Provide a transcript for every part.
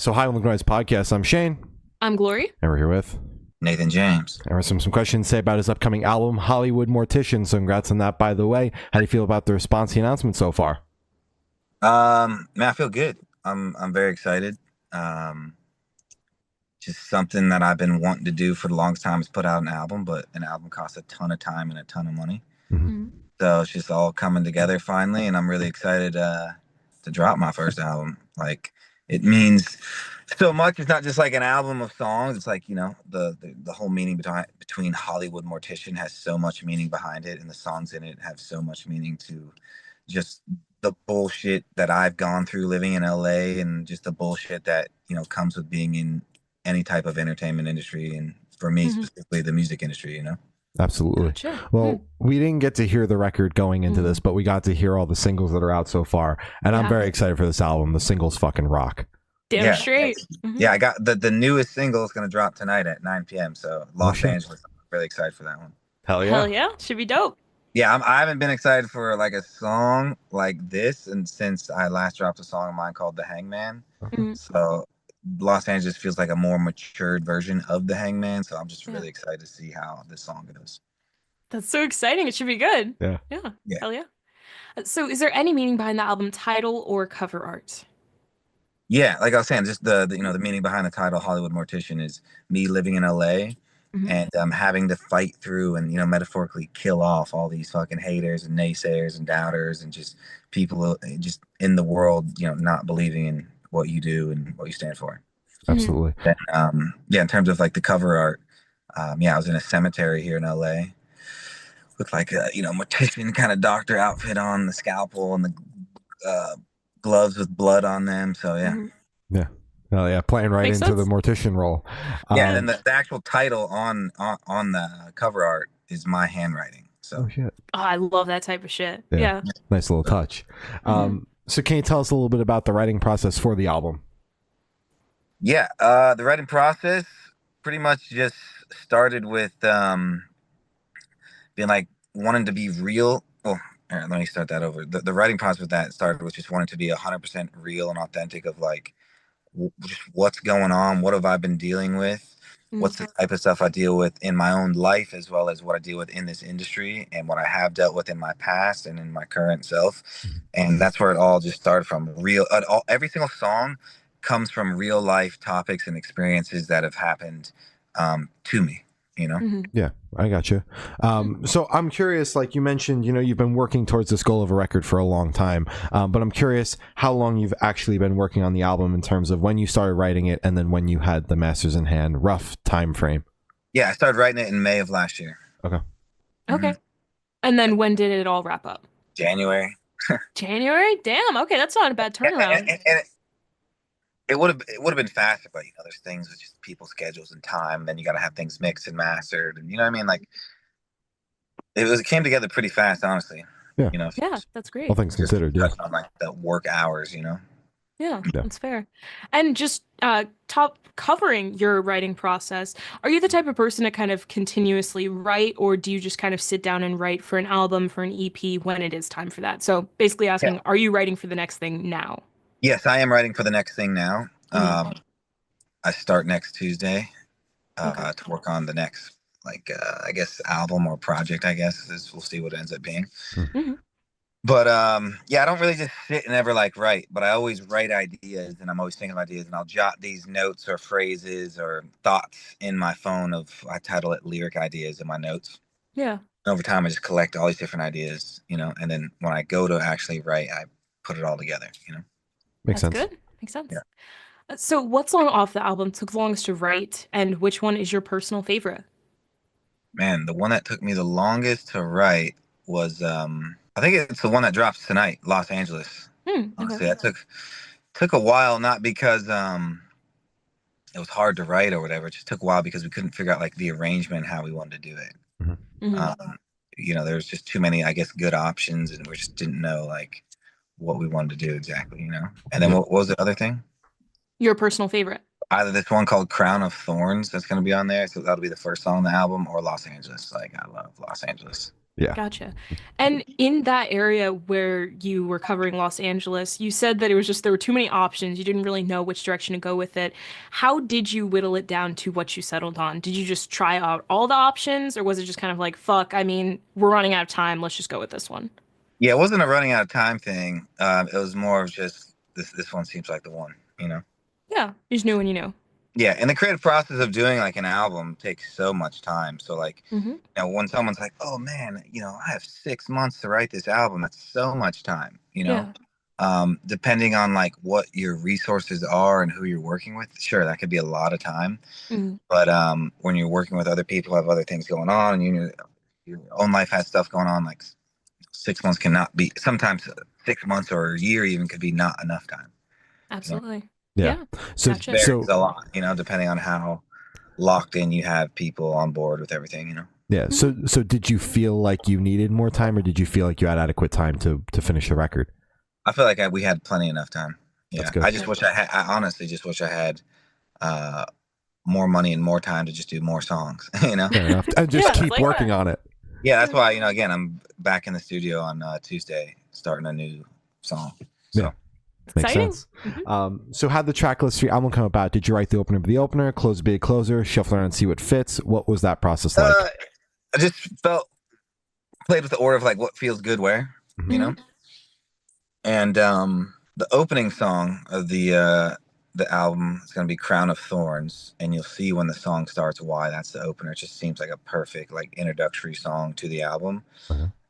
So, hi, Look Noise Podcast. I'm Shane. I'm Glory. And we're here with Nathan James. And some questions to say about his upcoming album, Hollywood Mortician. So, congrats on that, by the way. How do you feel about the response to the announcement so far? Man, I feel good. I'm very excited. Just something that I've been wanting to do for the longest time is put out an album, but an album costs a ton of time and a ton of money. Mm-hmm. So it's just all coming together finally, and I'm really excited to drop my first album. Like, it means so much. It's not just like an album of songs. It's like, you know, the whole meaning between Hollywood Mortician has so much meaning behind it, and the songs in it have so much meaning to just the bullshit that I've gone through living in LA, and just the bullshit that, you know, comes with being in any type of entertainment industry, and for me specifically the music industry, you know. Absolutely. Gotcha. Well, we didn't get to hear the record going into this, but we got to hear all the singles that are out so far, and I'm very excited for this album. The singles fucking rock. Damn straight. Yeah, I got the newest single is going to drop tonight at 9 p.m. So Los Angeles. I'm really excited for that one. Hell yeah. Hell yeah. Should be dope. Yeah, I haven't been excited for like a song like this and since I last dropped a song of mine called The Hangman. So Los Angeles feels like a more matured version of The Hangman. So I'm just really excited to see how this song goes. That's so exciting. It should be good. Yeah. Hell yeah. So is there any meaning behind the album title or cover art? Yeah, like I was saying, just the you know, the meaning behind the title Hollywood Mortician is me living in LA and having to fight through and, you know, metaphorically kill off all these fucking haters and naysayers and doubters and just people just in the world, you know, not believing in what you do and what you stand for. Absolutely. And, yeah, in terms of like the cover art, I was in a cemetery here in LA with like a, you know, mortician kind of doctor outfit on, the scalpel and the gloves with blood on them. So Yeah. Oh yeah, playing right Makes into sense. the mortician role. Yeah, and then the actual title on the cover art is my handwriting. So Oh shit. Oh, I love that type of shit. Yeah. Yeah. Nice little touch. So can you tell us a little bit about the writing process for the album? Yeah, the writing process pretty much just started with being like wanting to be real. Oh, all right, let me start that over. The writing process with that started with just wanting to be 100% real and authentic of like just what's going on, what have I been dealing with, what's the type of stuff I deal with in my own life, as well as what I deal with in this industry and what I have dealt with in my past and in my current self. And that's where it all just started from. Every single song comes from real life topics and experiences that have happened to me, you know? Yeah, I got you. So I'm curious, like you mentioned, you know, you've been working towards this goal of a record for a long time, but I'm curious how long you've actually been working on the album in terms of when you started writing it and then when you had the masters in hand, rough time frame. Yeah, I started writing it in May of last year. Okay. And then when did it all wrap up? January. January? Damn. Okay, that's not a bad turnaround. And it would have been faster, but you know, there's things with just people's schedules and time. Then you got to have things mixed and mastered, and you know what I mean. Like it came together pretty fast, honestly. Yeah, you know. Yeah, that's great. All things considered, yeah. On like the work hours, you know. Yeah, that's fair. And just covering your writing process, are you the type of person to kind of continuously write, or do you just kind of sit down and write for an album, for an EP when it is time for that? So basically asking, are you writing for the next thing now? Yes, I am writing for the next thing now. I start next Tuesday to work on the next, like, I guess, album or project, I guess. We'll see what it ends up being. But yeah, I don't really just sit and ever like write, but I always write ideas, and I'm always thinking of ideas, and I'll jot these notes or phrases or thoughts in my phone I title it lyric ideas in my notes. Yeah. Over time, I just collect all these different ideas, you know, and then when I go to actually write, I put it all together, you know. Makes sense. Good. Makes sense. Yeah. So what song off the album took the longest to write, and which one is your personal favorite? Man, the one that took me the longest to write was I think it's the one that drops tonight, Los Angeles. Honestly, that took a while, not because it was hard to write or whatever. It just took a while because we couldn't figure out like the arrangement, how we wanted to do it. You know, there was just too many, I guess, good options, and we just didn't know like what we wanted to do exactly, you know. And then what was the other thing? Your personal favorite? Either this one called Crown of Thorns that's going to be on there, so that'll be the first song on the album, or Los Angeles. Like, I love Los Angeles. Yeah. Gotcha. And in that area where you were covering Los Angeles, you said that it was just there were too many options. You didn't really know which direction to go with it. How did you whittle it down to what you settled on? Did you just try out all the options, or was it just kind of like, fuck, I mean, we're running out of time. Let's just go with this one? Yeah, it wasn't a running out of time thing. It was more of just this one seems like the one, you know. Yeah, you just knew when you knew. Yeah, and the creative process of doing like an album takes so much time. So like, Mm-hmm. you know, when someone's like, "Oh man, you know, I have 6 months to write this album," that's so much time. You know, Yeah. depending on like what your resources are and who you're working with, sure, that could be a lot of time. Mm-hmm. But when you're working with other people who have other things going on, and your own life has stuff going on, like 6 months cannot be. Sometimes 6 months or a year even could be not enough time. Absolutely. Yeah. So Gotcha. Varies a lot, you know, depending on how locked in you have people on board with everything, you know. yeah. So did you feel like you needed more time, or did you feel like you had adequate time to finish the record? I feel like we had plenty enough time. Yeah, That's good. I just wish I honestly just wish I had uh, more money and more time to just do more songs. You know. Fair enough. And just Yeah, keep like working that. on it. Yeah, that's why, you know, again, I'm back in the studio on Tuesday starting a new song. So. Yeah. Makes Exciting. sense. So how'd the track list for your album come about? Did you write the opener for the opener, close the big closer, shuffle around and see what fits? What was that process like? I just played with the order of like what feels good where, you know. And the opening song of the album is going to be Crown of Thorns, and you'll see when the song starts why that's the opener. It just seems like a perfect like introductory song to the album.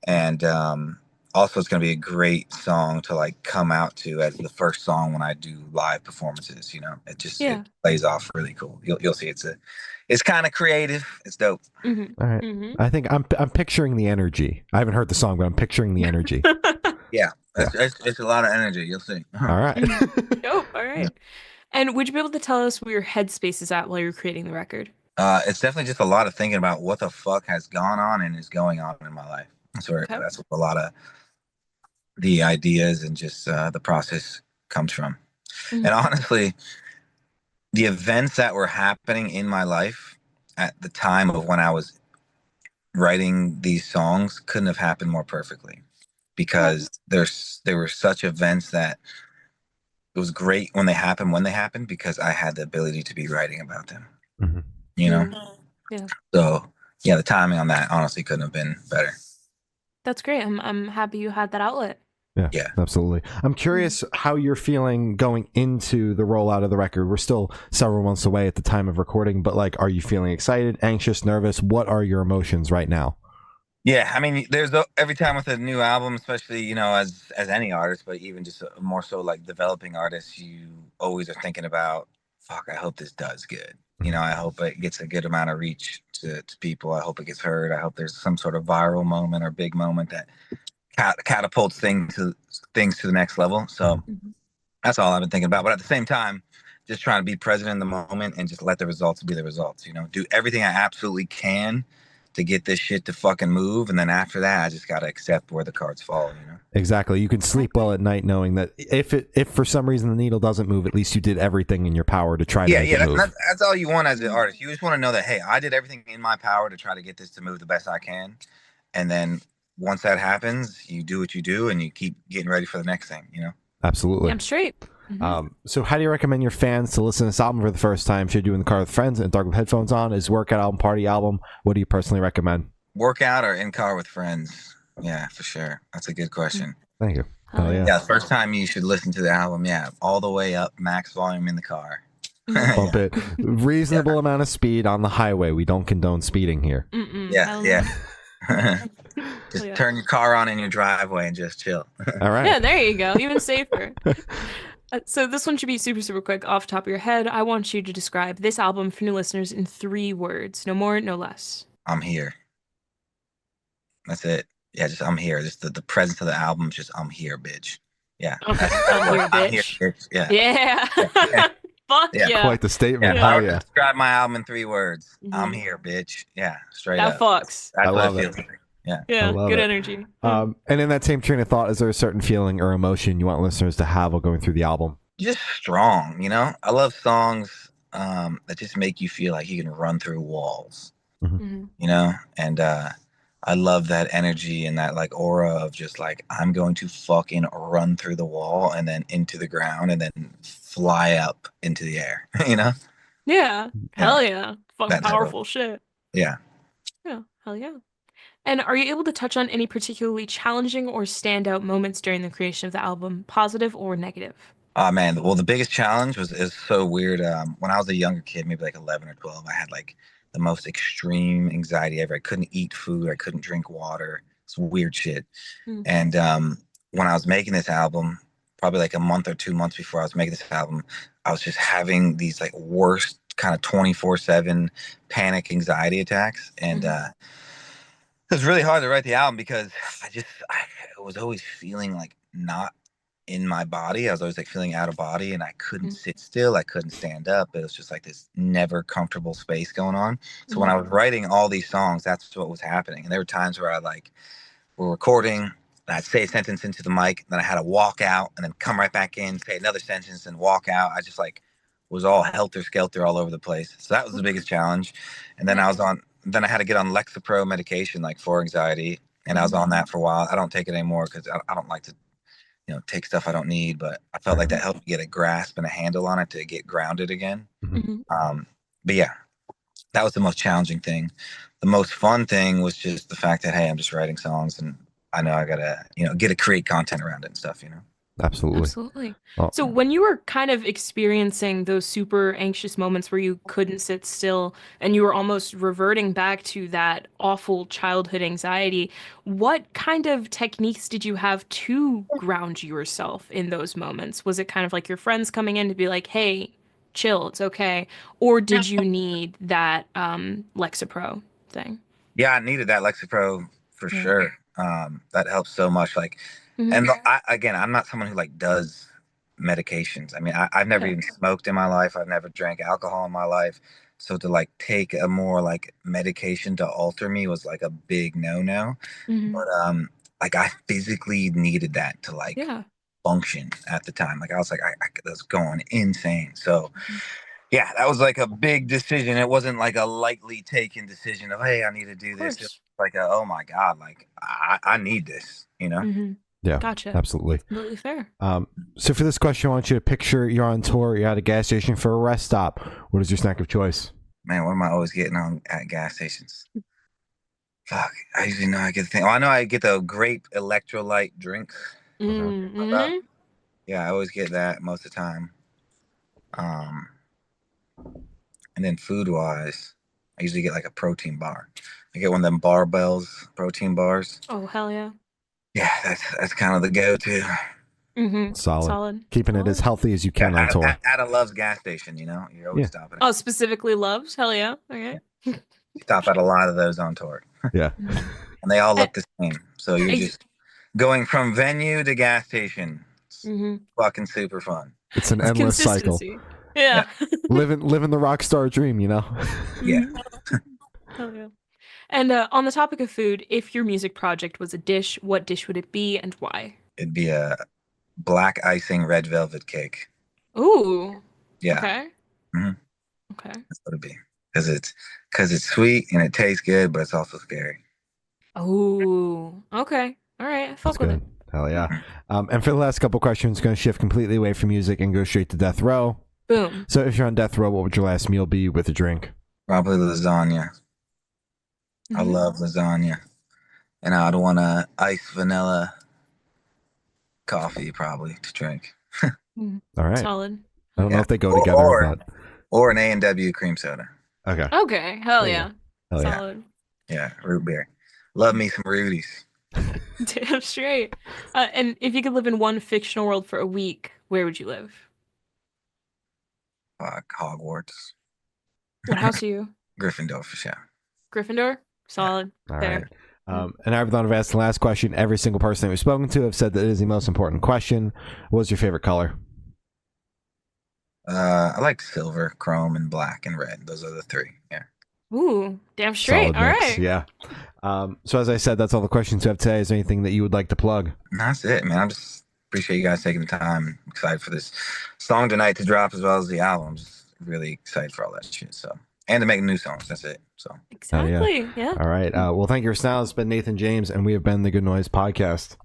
And also it's going to be a great song to like come out to as the first song when I do live performances. You know, it just it plays off really cool. You'll see it's kind of creative. It's dope. All right. I think I'm picturing the energy. I haven't heard the song, but I'm picturing the energy. Yeah, it's a lot of energy. You'll see. All right. Dope. All right. And would you be able to tell us where your headspace is at while you're creating the record? It's definitely just a lot of thinking about what the fuck has gone on and is going on in my life. That's where a lot of the ideas and just the process comes from. And honestly, the events that were happening in my life at the time of when I was writing these songs couldn't have happened more perfectly, because there were such events that it was great when they happened because I had the ability to be writing about them. You know? Yeah. So yeah, the timing on that honestly couldn't have been better. That's great. I'm happy you had that outlet. Yeah, absolutely. I'm curious how you're feeling going into the rollout of the record. We're still several months away at the time of recording, but like, are you feeling excited, anxious, nervous? What are your emotions right now? Yeah, I mean, there's every time with a new album, especially, you know, as any artist, but even just more so like developing artists, you always are thinking about, fuck, I hope this does good. You know, I hope it gets a good amount of reach to people. I hope it gets heard. I hope there's some sort of viral moment or big moment that catapults things to the next level. So that's all I've been thinking about. But at the same time, just trying to be present in the moment and just let the results be the results. You know, do everything I absolutely can to get this shit to fucking move, and then after that, I just gotta accept where the cards fall. You know. Exactly. You can sleep well at night knowing that if for some reason the needle doesn't move, at least you did everything in your power to try to make it move. That's all you want as an artist. You just want to know that, hey, I did everything in my power to try to get this to move the best I can, and then once that happens, you do what you do, and you keep getting ready for the next thing. You know. Absolutely. I'm straight. So how do you recommend your fans to listen to this album for the first time? Should you do it in the car with friends and dark with headphones on? Is workout album, party album? What do you personally recommend? Workout or in car with friends? Yeah, for sure. That's a good question. Thank you. Hell yeah. Yeah, first time you should listen to the album. Yeah, all the way up, max volume in the car. Bump it. Reasonable amount of speed on the highway. We don't condone speeding here. Yeah. Just turn your car on in your driveway and just chill. All right. Yeah, there you go. Even safer. So this one should be super, super quick off the top of your head. I want you to describe this album for new listeners in 3 words. No more, no less. I'm here. That's it. Yeah, just I'm here. Just the presence of the album, just I'm here, bitch. Yeah. Okay. I'm here, bitch. I'm here, bitch. Yeah. Yeah. Fuck yeah. Quite the statement. Yeah. I Hell would yeah. describe my album in 3 words. I'm here, bitch. Yeah, straight That up. fucks. That's I what love it it. feels like. Yeah. Yeah, love good it. energy. And in that same train of thought, is there a certain feeling or emotion you want listeners to have while going through the album? Just strong, you know? I love songs that just make you feel like you can run through walls, you know? And I love that energy and that like aura of just like I'm going to fucking run through the wall and then into the ground and then fly up into the air. You know? Yeah. Yeah, Hell yeah. Fucking that type of powerful shit. yeah. Yeah. Hell yeah. And are you able to touch on any particularly challenging or standout moments during the creation of the album, positive or negative? Oh man, well the biggest challenge was is so weird. When I was a younger kid, maybe like 11 or 12, I had like the most extreme anxiety ever. I couldn't eat food, I couldn't drink water. It's weird shit. Mm. And when I was making this album, probably like a month or 2 months before I was making this album, I was just having these like worst kind of 24/7 panic anxiety attacks. And Mhm. it was really hard to write the album because I was always feeling like not in my body. I was always like feeling out of body and I couldn't Mhm. sit still. I couldn't stand up. It was just like this never comfortable space going on. So when Mhm. I was writing all these songs, that's what was happening. And there were times where I like were recording, and I'd say a sentence into the mic, then I had to walk out and then come right back in, say another sentence and walk out. I just like was all helter skelter all over the place. So that was the biggest challenge. And then Nice. then I had to get on Lexapro medication like for anxiety. And I was Mhm. on that for a while. I don't take it anymore because I don't like to, take stuff I don't need. But I felt like Right. that helped me get a grasp and a handle on it to get grounded again. Mhm. Mhm. But yeah, that was the most challenging thing. The most fun thing was just the fact that hey, I'm just writing songs and I know I gotta, get to create content around it and stuff. Absolutely. Absolutely. Well, So when you were kind of experiencing those super anxious moments where you couldn't sit still and you were almost reverting back to that awful childhood anxiety, what kind of techniques did you have to ground yourself in those moments? Was it kind of like your friends coming in to be like, "Hey, chill, it's okay," or did you need that Lexapro thing? Yeah, I needed that Lexapro for Yeah. sure. That helps so much. Like, Hmm. and again, I'm not someone who like does medications. I mean, I've never Yeah. even smoked in my life. I've never drank alcohol in my life. So to like take a more like medication to alter me was like a big no-no. Hmm. But like I physically needed that to like Yeah. function at the time. Like I was like I was going insane. So yeah, that was like a big decision. It wasn't like a lightly taken decision of, hey, I need to do Of this. It was course. like, oh my God, like I need this. Hmm. yeah, Gotcha. absolutely. Completely fair. So for this question, I want you to picture you're on tour, you're at a gas station for a rest stop. What is your snack of choice? Man, what am I always getting on at gas stations? Fuck, I usually know I get the thing. Oh, I know I get the grape electrolyte drink. Okay. About. Mm-hmm. Yeah, I always get that most of the time. Um, and then food wise, I usually get like a protein bar. I get one of them barbells protein bars. Oh, hell yeah. Yeah, that's kind of the go-to. Mm-hmm. Solid. Solid. Keeping it as Solid. healthy as you Yeah, can on tour. at a Love's gas station. You're always Yeah. stopping. Oh, specifically loves? Hell yeah. Okay. Stop at a lot of those on tour, Yeah. Mhm. and they all Eh, look the same. So you're ex just going from venue to gas station. It's mhm. fucking super fun. It's an It's endless cycle. consistency. Yeah, Yeah. Living the rock star dream, you know? yeah. Mhm. Hell yeah. And on the topic of food, if your music project was a dish, what dish would it be and why? It'd be a black icing red velvet cake. Ooh. Yeah, Okay. hmm Okay. that's what it'd be. Because it's sweet and it tastes good, but it's also scary. Oh. Okay. All right. I That's fuck with it. good. Hell yeah. Mhm. And for the last couple questions, going to shift completely away from music and go straight to death row. Boom. So if you're on death row, what would your last meal be with a drink? Probably lasagna. I Hmm. love lasagna, and I'd want a iced vanilla coffee probably to drink. All right. Solid. I don't know Yeah, if they go or together, or, but or an A&W cream soda. okay. Okay. Hell There you yeah. go. Hell yeah. Solid. Yeah, root beer. Love me some Rudies. Damn straight. And if you could live in one fictional world for a week, where would you live? Fuck Hogwarts. What house are you? Gryffindor for sure. Gryffindor? Yeah. Solid. All Fair. right. And I've thought of asking the last question. Every single person that we've spoken to have said that it is the most important question. What's your favorite color? I like silver, chrome, and black and red. Those are the three. Yeah. Ooh, damn straight. Solid All mix. right. Yeah. So as I said, that's all the questions we have today. Is there anything that you would like to plug? And that's it, man. I just appreciate you guys taking the time. I'm excited for this song tonight to drop as well as the album. I'm just really excited for all that shit. So, and to make new songs. That's it. So Exactly. Yeah. All right. Well, thank you for now. It's been Nathan James, and we have been the Good Noise Podcast.